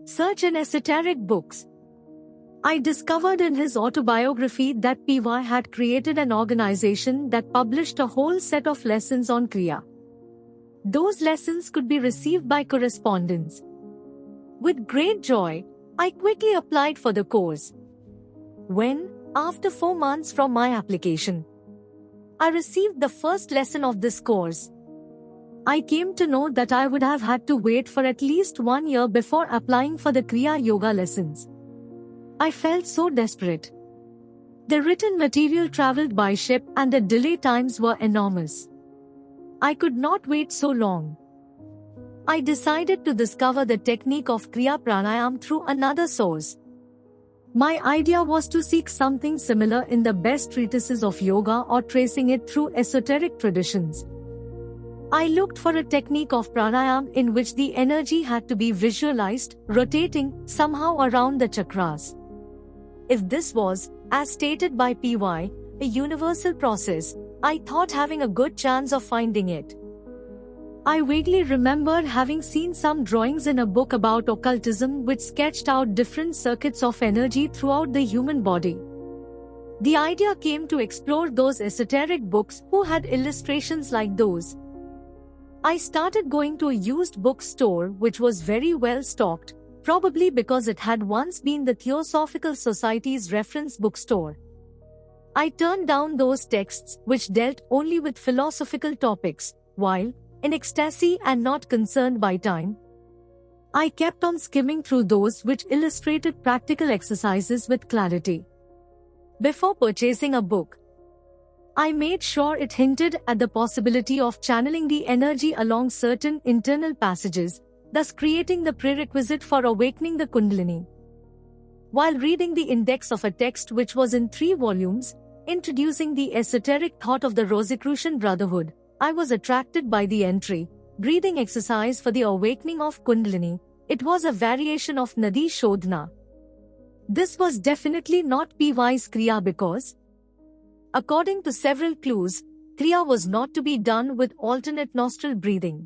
Search in esoteric books. I discovered in his autobiography that PY had created an organization that published a whole set of lessons on Kriya. Those lessons could be received by correspondence. With great joy, I quickly applied for the course. When, after 4 months from my application, I received the first lesson of this course, I came to know that I would have had to wait for at least 1 year before applying for the Kriya Yoga lessons. I felt so desperate. The written material traveled by ship and the delay times were enormous. I could not wait so long. I decided to discover the technique of Kriya Pranayam through another source. My idea was to seek something similar in the best treatises of yoga or tracing it through esoteric traditions. I looked for a technique of pranayam in which the energy had to be visualized, rotating somehow around the chakras. If this was, as stated by PY, a universal process, I thought having a good chance of finding it. I vaguely remembered having seen some drawings in a book about occultism which sketched out different circuits of energy throughout the human body. The idea came to explore those esoteric books who had illustrations like those. I started going to a used bookstore which was very well stocked, probably because it had once been the Theosophical Society's reference bookstore. I turned down those texts which dealt only with philosophical topics, while, in ecstasy and not concerned by time, I kept on skimming through those which illustrated practical exercises with clarity. Before purchasing a book, I made sure it hinted at the possibility of channeling the energy along certain internal passages, thus creating the prerequisite for awakening the Kundalini. While reading the index of a text which was in 3 volumes, introducing the esoteric thought of the Rosicrucian Brotherhood, I was attracted by the entry, breathing exercise for the awakening of Kundalini. It was a variation of Nadi Shodhana. This was definitely not PY's Kriya because, according to several clues, Kriya was not to be done with alternate nostril breathing.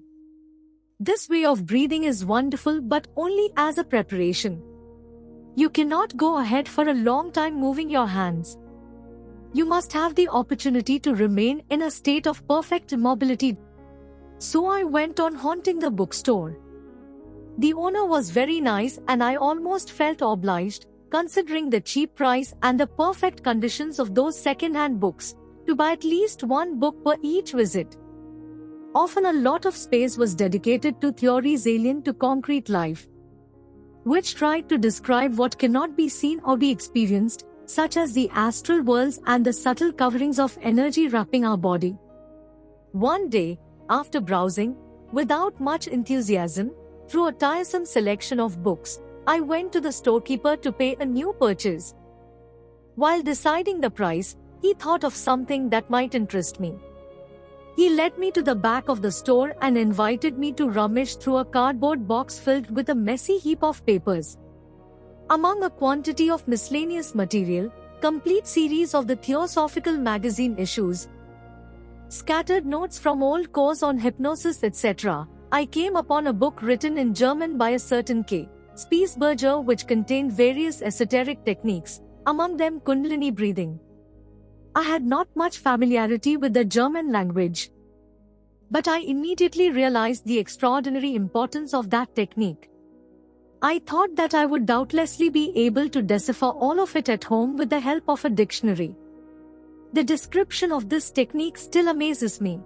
This way of breathing is wonderful but only as a preparation. You cannot go ahead for a long time moving your hands. You must have the opportunity to remain in a state of perfect immobility. So I went on haunting the bookstore. The owner was very nice and I almost felt obliged, considering the cheap price and the perfect conditions of those second-hand books, to buy at least 1 book per each visit. Often a lot of space was dedicated to theories alien to concrete life, which tried to describe what cannot be seen or be experienced, such as the astral worlds and the subtle coverings of energy wrapping our body. One day, after browsing, without much enthusiasm, through a tiresome selection of books, I went to the storekeeper to pay a new purchase. While deciding the price, he thought of something that might interest me. He led me to the back of the store and invited me to rummage through a cardboard box filled with a messy heap of papers. Among a quantity of miscellaneous material, complete series of the Theosophical magazine issues, scattered notes from old course on hypnosis etc., I came upon a book written in German by a certain K. Spiessberger which contained various esoteric techniques, among them Kundalini breathing. I had not much familiarity with the German language, but I immediately realized the extraordinary importance of that technique. I thought that I would doubtlessly be able to decipher all of it at home with the help of a dictionary. The description of this technique still amazes me.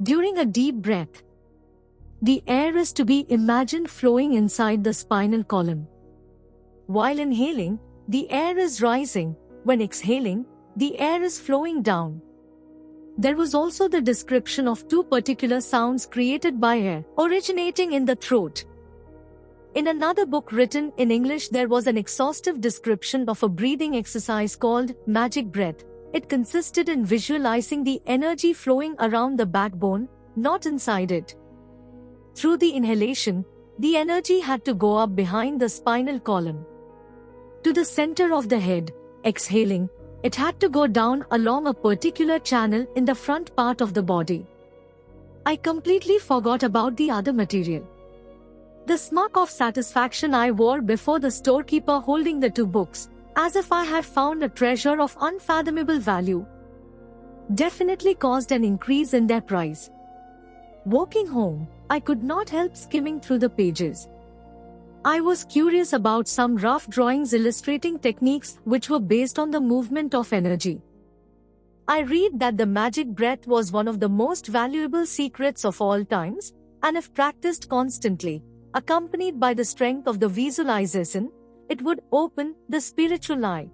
During a deep breath, the air is to be imagined flowing inside the spinal column. While inhaling, the air is rising. When exhaling, the air is flowing down. There was also the description of 2 particular sounds created by air, originating in the throat. In another book written in English there was an exhaustive description of a breathing exercise called magic breath. It consisted in visualizing the energy flowing around the backbone, not inside it. Through the inhalation, the energy had to go up behind the spinal column to the center of the head. Exhaling, it had to go down along a particular channel in the front part of the body. I completely forgot about the other material. The smirk of satisfaction I wore before the storekeeper holding the 2 books, as if I had found a treasure of unfathomable value, definitely caused an increase in their price. Walking home, I could not help skimming through the pages. I was curious about some rough drawings illustrating techniques which were based on the movement of energy. I read that the magic breath was one of the most valuable secrets of all times, and if practiced constantly, accompanied by the strength of the visualization, it would open the spiritual eye.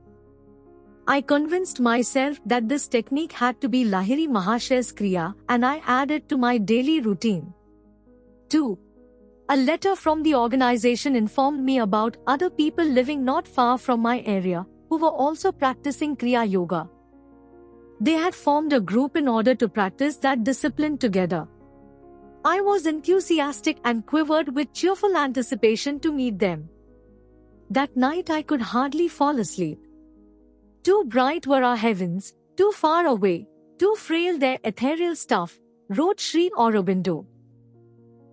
I convinced myself that this technique had to be Lahiri Mahashay's Kriya, and I added to my daily routine. 2. A letter from the organization informed me about other people living not far from my area who were also practicing Kriya Yoga. They had formed a group in order to practice that discipline together. I was enthusiastic and quivered with cheerful anticipation to meet them. That night I could hardly fall asleep. Too bright were our heavens, too far away, too frail their ethereal stuff, wrote Sri Aurobindo.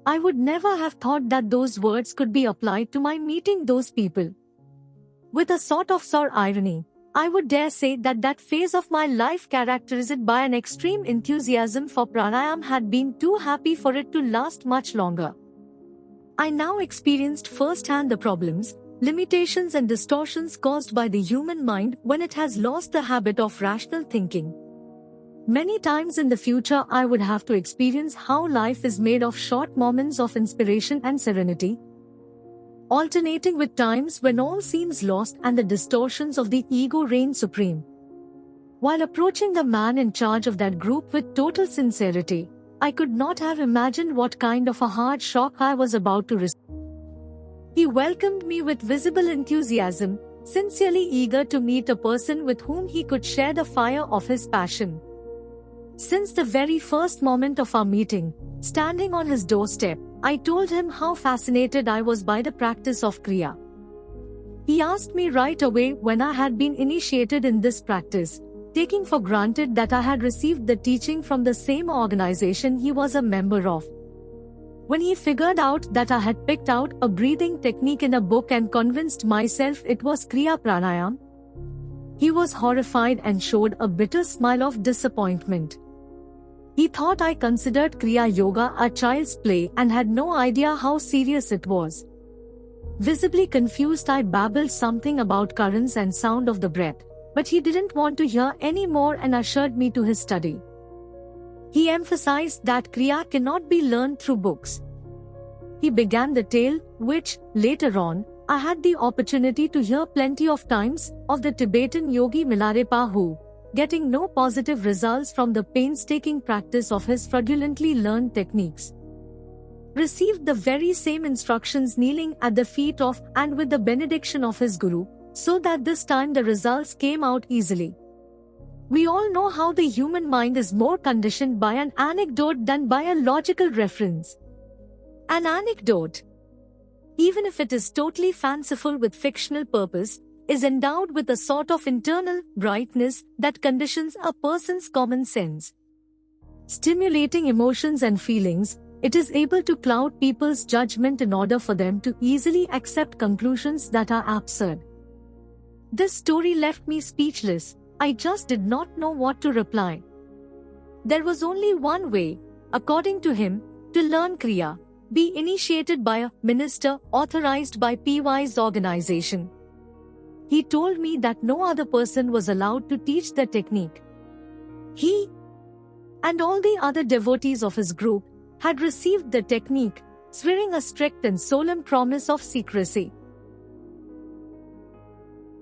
I would never have thought that those words could be applied to my meeting those people. With a sort of sour irony, I would dare say that that phase of my life characterized by an extreme enthusiasm for pranayam had been too happy for it to last much longer. I now experienced firsthand the problems, limitations and distortions caused by the human mind when it has lost the habit of rational thinking. Many times in the future I would have to experience how life is made of short moments of inspiration and serenity, alternating with times when all seems lost and the distortions of the ego reign supreme. While approaching the man in charge of that group with total sincerity, I could not have imagined what kind of a hard shock I was about to receive. He welcomed me with visible enthusiasm, sincerely eager to meet a person with whom he could share the fire of his passion. Since the very first moment of our meeting, standing on his doorstep, I told him how fascinated I was by the practice of Kriya. He asked me right away when I had been initiated in this practice, taking for granted that I had received the teaching from the same organization he was a member of. When he figured out that I had picked out a breathing technique in a book and convinced myself it was Kriya Pranayam, he was horrified and showed a bitter smile of disappointment. He thought I considered Kriya Yoga a child's play and had no idea how serious it was. Visibly confused, I babbled something about currents and sound of the breath, but he didn't want to hear any more and ushered me to his study. He emphasized that Kriya cannot be learned through books. He began the tale, which, later on, I had the opportunity to hear plenty of times, of the Tibetan yogi Milarepa who, getting no positive results from the painstaking practice of his fraudulently learned techniques, received the very same instructions kneeling at the feet of and with the benediction of his guru, so that this time the results came out easily. We all know how the human mind is more conditioned by an anecdote than by a logical reference. An anecdote, even if it is totally fanciful with fictional purpose, is endowed with a sort of internal brightness that conditions a person's common sense. Stimulating emotions and feelings, it is able to cloud people's judgment in order for them to easily accept conclusions that are absurd. This story left me speechless. I just did not know what to reply. There was only one way, according to him, to learn Kriya: be initiated by a minister authorized by PY's organization. He told me that no other person was allowed to teach the technique. He and all the other devotees of his group had received the technique, swearing a strict and solemn promise of secrecy.